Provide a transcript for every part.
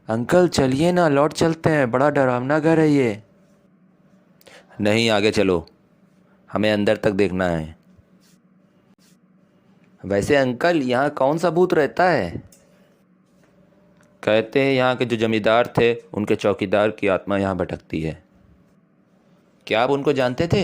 Uncle चलिए ना, लौट चलते हैं, बड़ा डरावना घर है ये। नहीं, आगे चलो, हमें अंदर तक देखना है। वैसे अंकल, यहाँ कौन सा भूत रहता है? कहते हैं यहाँ के जो जमींदार थे उनके चौकीदार की आत्मा यहाँ भटकती है। क्या आप उनको जानते थे?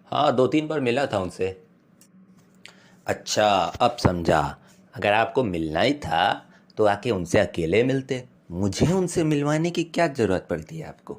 हाँ, 2-3 बार मिला था उनसे। अच्छा, अब समझा। अगर आपको मिलना ही था तो आके उनसे अकेले मिलते। मुझे उनसे मिलवाने की क्या ज़रूरत पड़ती है आपको?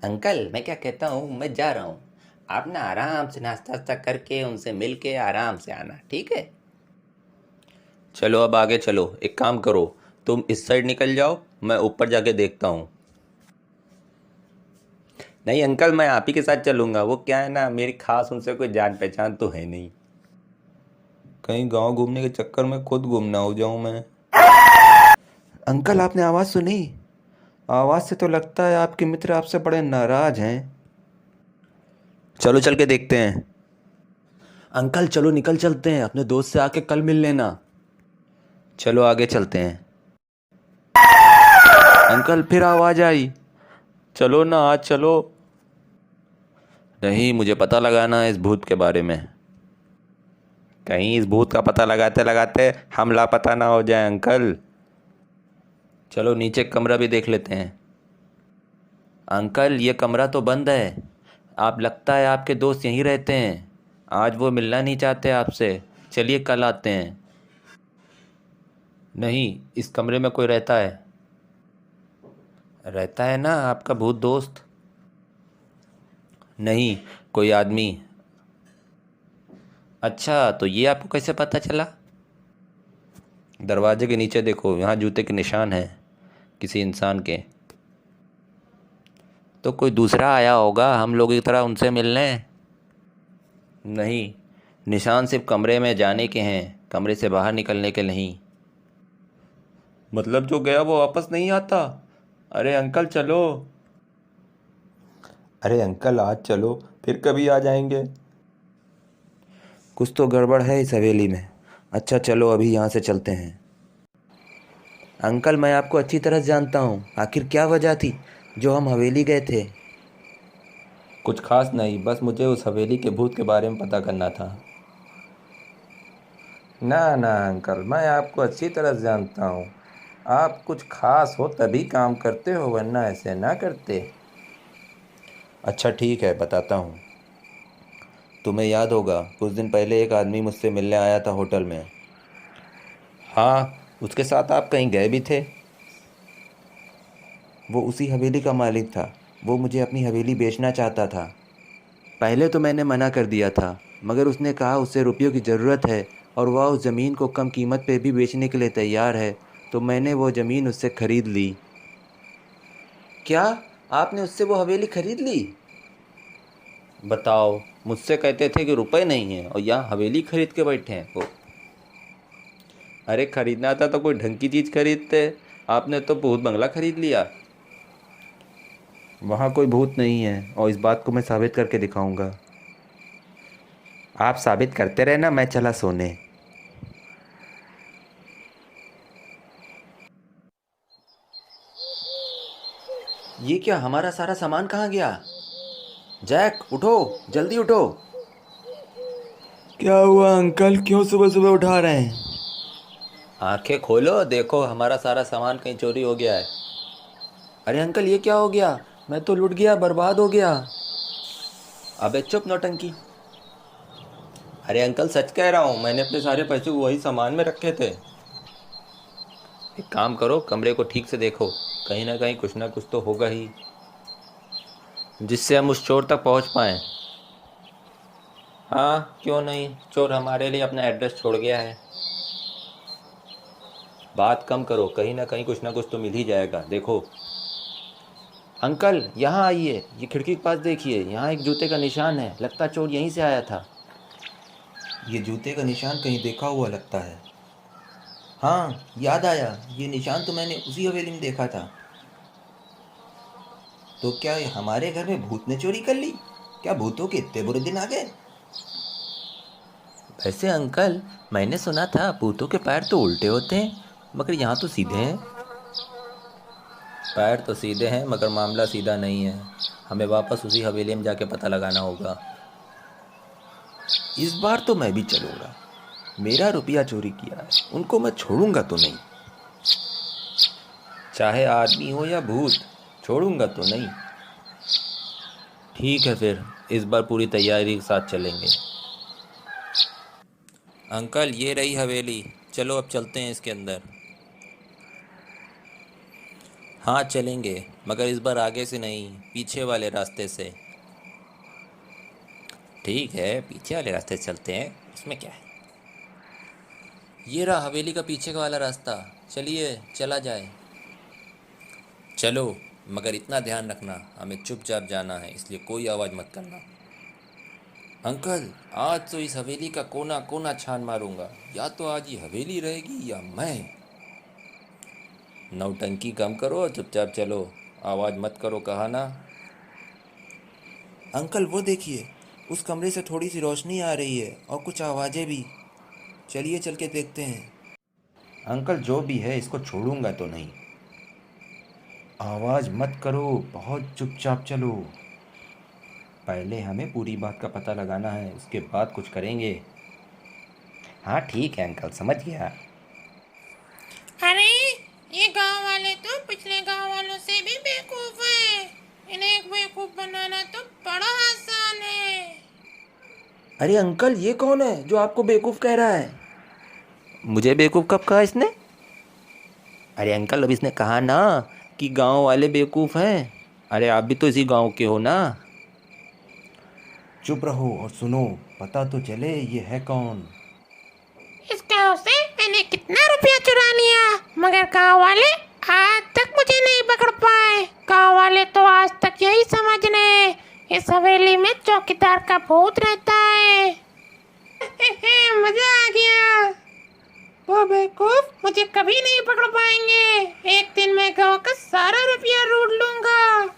अंकल, मैं क्या कहता हूँ, मैं जा रहा हूँ। आप ना आराम से नाश्ता वास्ता करके उनसे मिल के आराम से आना, ठीक है? चलो अब आगे चलो, एक काम करो, तुम इस साइड निकल जाओ, मैं ऊपर जाके देखता हूँ। नहीं अंकल, मैं आप ही के साथ चलूँगा। वो क्या है ना, मेरी खास उनसे कोई जान पहचान तो है नहीं। कहीं गांव घूमने के चक्कर में खुद गुम ना हो जाऊं मैं। अंकल, आपने आवाज़ सुनी? आवाज़ से तो लगता है आपके मित्र आपसे बड़े नाराज हैं। चलो चल के देखते हैं। अंकल चलो निकल चलते हैं, अपने दोस्त से आके कल मिल लेना। चलो आगे चलते हैं। अंकल फिर आवाज़ आई। चलो ना, आज चलो। नहीं, मुझे पता लगाना है इस भूत के बारे में। कहीं इस भूत का पता लगाते लगाते हम लापता ना हो जाए अंकल। चलो नीचे कमरा भी देख लेते हैं। अंकल, ये कमरा तो बंद है। आप लगता है आपके दोस्त यहीं रहते हैं। आज वो मिलना नहीं चाहते आपसे। चलिए कल आते हैं। नहीं, इस कमरे में कोई रहता है। रहता है ना आपका भूत दोस्त? नहीं, कोई आदमी। अच्छा, तो ये आपको कैसे पता चला? दरवाजे के नीचे देखो, यहाँ जूते के निशान हैं किसी इंसान के। तो कोई दूसरा आया होगा हम लोगों की तरह उनसे मिलने। नहीं, निशान सिर्फ कमरे में जाने के हैं, कमरे से बाहर निकलने के नहीं। मतलब जो गया वो वापस नहीं आता? अरे अंकल चलो। अरे अंकल आज चलो, फिर कभी आ जाएंगे। कुछ तो गड़बड़ है इस हवेली में। अच्छा चलो, अभी यहाँ से चलते हैं। अंकल, मैं आपको अच्छी तरह से जानता हूँ। आखिर क्या वजह थी जो हम हवेली गए थे? कुछ खास नहीं, बस मुझे उस हवेली के भूत के बारे में पता करना था। ना ना अंकल, मैं आपको अच्छी तरह से जानता हूँ। आप कुछ खास हो तभी काम करते हो, वरना ऐसे ना करते। अच्छा ठीक है, बताता हूँ। तुम्हें याद होगा, कुछ दिन पहले एक आदमी मुझसे मिलने आया था होटल में। हाँ, उसके साथ आप कहीं गए भी थे। वो उसी हवेली का मालिक था। वो मुझे अपनी हवेली बेचना चाहता था। पहले तो मैंने मना कर दिया था, मगर उसने कहा उससे रुपयों की ज़रूरत है और वह उस ज़मीन को कम कीमत पे भी बेचने के लिए तैयार है। तो मैंने वो ज़मीन उससे ख़रीद ली। क्या? आपने उससे वो हवेली ख़रीद ली? बताओ, मुझसे कहते थे कि रुपए नहीं हैं और यहाँ हवेली खरीद के बैठे हैं वो। अरे खरीदना था तो कोई ढंग की चीज़ खरीदते। आपने तो भूत बंगला खरीद लिया। वहाँ कोई भूत नहीं है और इस बात को मैं साबित करके दिखाऊंगा। आप साबित करते रहे ना, मैं चला सोने। ये क्या, हमारा सारा सामान कहाँ गया? जैक उठो, जल्दी उठो। क्या हुआ अंकल, क्यों सुबह सुबह उठा रहे हैं? आंखें खोलो, देखो हमारा सारा सामान कहीं चोरी हो गया है। अरे अंकल, ये क्या हो गया? मैं तो लुट गया, बर्बाद हो गया। अबे चुप नौटंकी। अरे अंकल, सच कह रहा हूँ, मैंने अपने सारे पैसे वही सामान में रखे थे। एक काम करो, कमरे को ठीक से देखो, कहीं ना कहीं कुछ ना कुछ तो होगा ही जिससे हम उस चोर तक पहुँच पाएँ। हाँ क्यों नहीं, चोर हमारे लिए अपना एड्रेस छोड़ गया है। बात कम करो, कहीं ना कुछ तो मिल ही जाएगा, देखो। अंकल यहाँ आइए, ये खिड़की के पास देखिए, यहाँ एक जूते का निशान है, लगता चोर यहीं से आया था। ये जूते का निशान कहीं देखा हुआ लगता है। हाँ याद आया, ये निशान तो मैंने उसी हवेली में देखा था। तो क्या ये हमारे घर में भूत ने चोरी कर ली? क्या भूतों के इतने बुरे दिन आ गए? वैसे अंकल, मैंने सुना था भूतों के पैर तो उल्टे होते हैं। मगर यहाँ तो सीधे हैं। पैर तो सीधे हैं मगर मामला सीधा नहीं है। हमें वापस उसी हवेली में जाके पता लगाना होगा। इस बार तो मैं भी चलूंगा। मेरा रुपया चोरी किया है, उनको मैं छोड़ूंगा तो नहीं। चाहे आदमी हो या भूत, छोड़ूंगा तो नहीं। ठीक है फिर, इस बार पूरी तैयारी के साथ चलेंगे। अंकल, ये रही हवेली। चलो अब चलते हैं इसके अंदर। हाँ चलेंगे, मगर इस बार आगे से नहीं, पीछे वाले रास्ते से। ठीक है, पीछे वाले रास्ते से चलते हैं, इसमें क्या है। ये रहा हवेली का पीछे का वाला रास्ता। चलिए चला जाए। चलो, मगर इतना ध्यान रखना, हमें चुपचाप जाना है, इसलिए कोई आवाज़ मत करना। अंकल, आज तो इस हवेली का कोना कोना छान मारूंगा। या तो आज ये हवेली रहेगी या मैं। नौटंकी कम करो, चुपचाप चलो। आवाज़ मत करो, कहा ना। अंकल वो देखिए, उस कमरे से थोड़ी सी रोशनी आ रही है और कुछ आवाज़ें भी। चलिए चल के देखते हैं। अंकल, जो भी है इसको छोड़ूंगा तो नहीं। आवाज़ मत करो, बहुत चुपचाप चलो। पहले हमें पूरी बात का पता लगाना है, उसके बाद कुछ करेंगे। हाँ ठीक है अंकल, समझ गया। अरे, ये गांव वाले तो पिछले गांव वालों से भी बेवकूफ हैं। इन्हें बेवकूफ बनाना तो बड़ा आसान है। अरे अंकल, ये कौन है जो आपको बेवकूफ़ कह रहा है? मुझे बेवकूफ़ कब कहा इसने? अरे अंकल, अब इसने कहा ना कि गांव वाले बेवकूफ़ हैं। अरे आप भी तो इसी गांव के हो ना। चुप रहो और सुनो, पता तो चले ये है कौन। इस गांव से मैंने कितना रुपया चुरा लिया, मगर गांव वाले आज तक मुझे नहीं पकड़ पाए। गांव वाले तो आज तक यही समझ रहे इस हवेली में चौकीदार का भूत रहता है। मजा आ गया। वो बेवकूफ मुझे कभी नहीं पकड़ पाएंगे। एक दिन मैं गांव का सारा रुपया लूट लूंगा।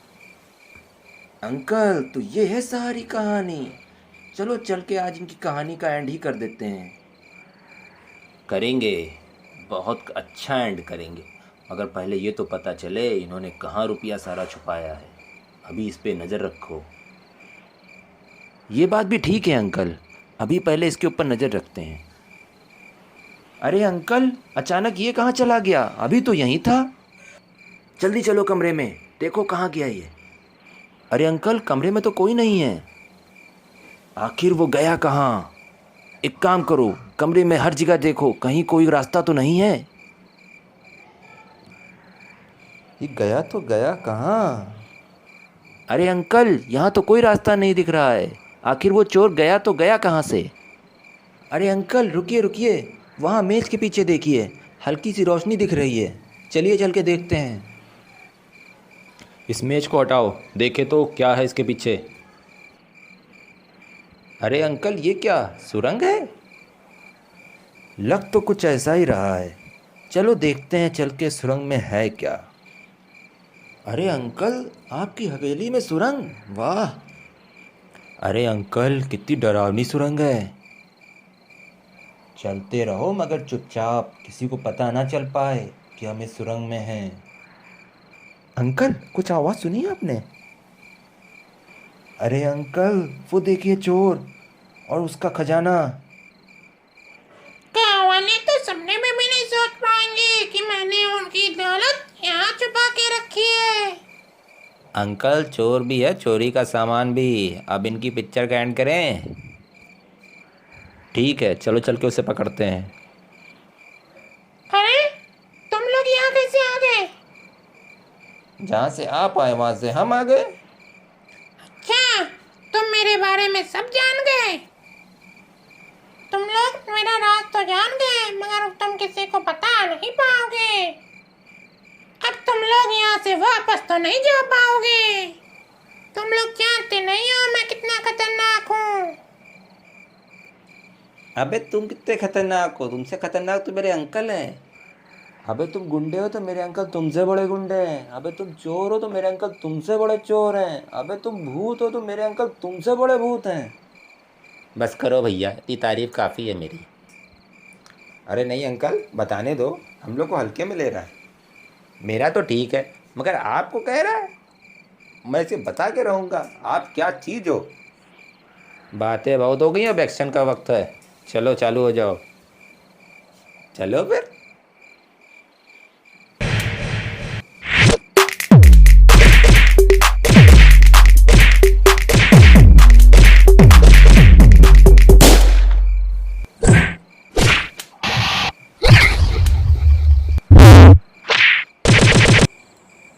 अंकल, तो ये है सारी कहानी। चलो चल के आज इनकी कहानी का एंड ही कर देते हैं। करेंगे, बहुत अच्छा एंड करेंगे, मगर पहले ये तो पता चले इन्होंने कहाँ रुपया सारा छुपाया है। अभी इस पे नज़र रखो। ये बात भी ठीक है अंकल, अभी पहले इसके ऊपर नज़र रखते हैं। अरे अंकल, अचानक ये कहाँ चला गया? अभी तो यहीं था। जल्दी चलो कमरे में, देखो कहाँ गया ये। अरे अंकल, कमरे में तो कोई नहीं है। आखिर वो गया कहाँ? एक काम करो, कमरे में हर जगह देखो, कहीं कोई रास्ता तो नहीं है। ये गया तो गया कहाँ? अरे अंकल, यहाँ तो कोई रास्ता नहीं दिख रहा है। आखिर वो चोर गया तो गया कहाँ से? अरे अंकल, रुकिए रुकिए, वहाँ मेज़ के पीछे देखिए, हल्की सी रोशनी दिख रही है। चलिए चल के देखते हैं। इस मेज को हटाओ, देखे तो क्या है इसके पीछे। अरे अंकल, ये क्या सुरंग है? लग तो कुछ ऐसा ही रहा है। चलो देखते हैं चल के सुरंग में है क्या। अरे अंकल, आपकी हवेली में सुरंग, वाह। अरे अंकल, कितनी डरावनी सुरंग है। चलते रहो मगर चुपचाप, किसी को पता ना चल पाए कि हम इस सुरंग में हैं। अंकल, कुछ आवाज़ सुनी आपने? अरे अंकल, वो देखिए चोर और उसका खजाना। गाँव वाले तो सपने में भी नहीं सोच पाएंगे कि मैंने उनकी दौलत यहाँ छुपा के रखी है। अंकल, चोर भी है, चोरी का सामान भी। अब इनकी पिक्चर का एंड करें। ठीक है, चलो चल के उसे पकड़ते हैं। अरे, तुम लोग यहाँ कैसे आ गए? जहाँ से आप आए वहाँ से हम आ गए। अच्छा, तुम मेरे बारे में सब जान गए। तुम लोग मेरा राज तो जान गए, मगर तुम किसी को बता नहीं पाओगे। अब तुम लोग यहाँ से वापस तो नहीं जा पाओगे। तुम लोग जानते नहीं हो मैं कितना खतरनाक हूँ। अबे तुम कितने खतरनाक हो? तुमसे खतरनाक तो मेरे अंकल हैं। अबे तुम गुंडे हो तो मेरे अंकल तुमसे बड़े गुंडे हैं। अबे तुम चोर हो तो मेरे अंकल तुमसे बड़े चोर हैं। अबे तुम भूत हो तो मेरे अंकल तुमसे बड़े भूत हैं। बस करो भैया, इतनी तारीफ काफ़ी है मेरी। अरे नहीं अंकल, बताने दो, हम लोग को हल्के में ले रहा है। मेरा तो ठीक है, मगर आपको कह रहा है? मैं इसे बता के रहूँगा, आप क्या चीज़ हो। बातें बहुत हो गई, अब एक्शन का वक्त है। चलो चालू हो जाओ। चलो फिर।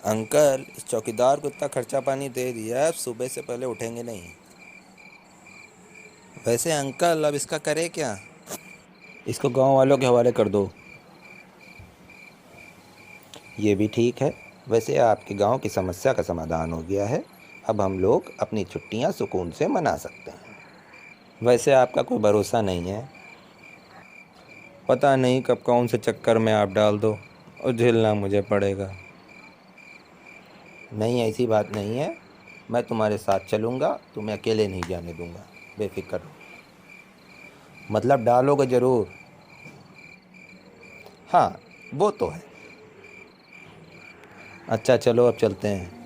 अंकल, इस चौकीदार को इतना खर्चा पानी दे दिया, अब सुबह से पहले उठेंगे नहीं। वैसे अंकल, अब इसका करे क्या? इसको गांव वालों के हवाले कर दो। ये भी ठीक है। वैसे आपके गांव की समस्या का समाधान हो गया है। अब हम लोग अपनी छुट्टियां सुकून से मना सकते हैं। वैसे आपका कोई भरोसा नहीं है। पता नहीं कब कौन से चक्कर में आप डाल दो और झेलना मुझे पड़ेगा। नहीं, ऐसी बात नहीं है। मैं तुम्हारे साथ चलूँगा, तुम्हें अकेले नहीं जाने दूँगा। बेफिक्र रहो। मतलब डालोगे ज़रूर? हाँ, वो तो है। अच्छा चलो, अब चलते हैं।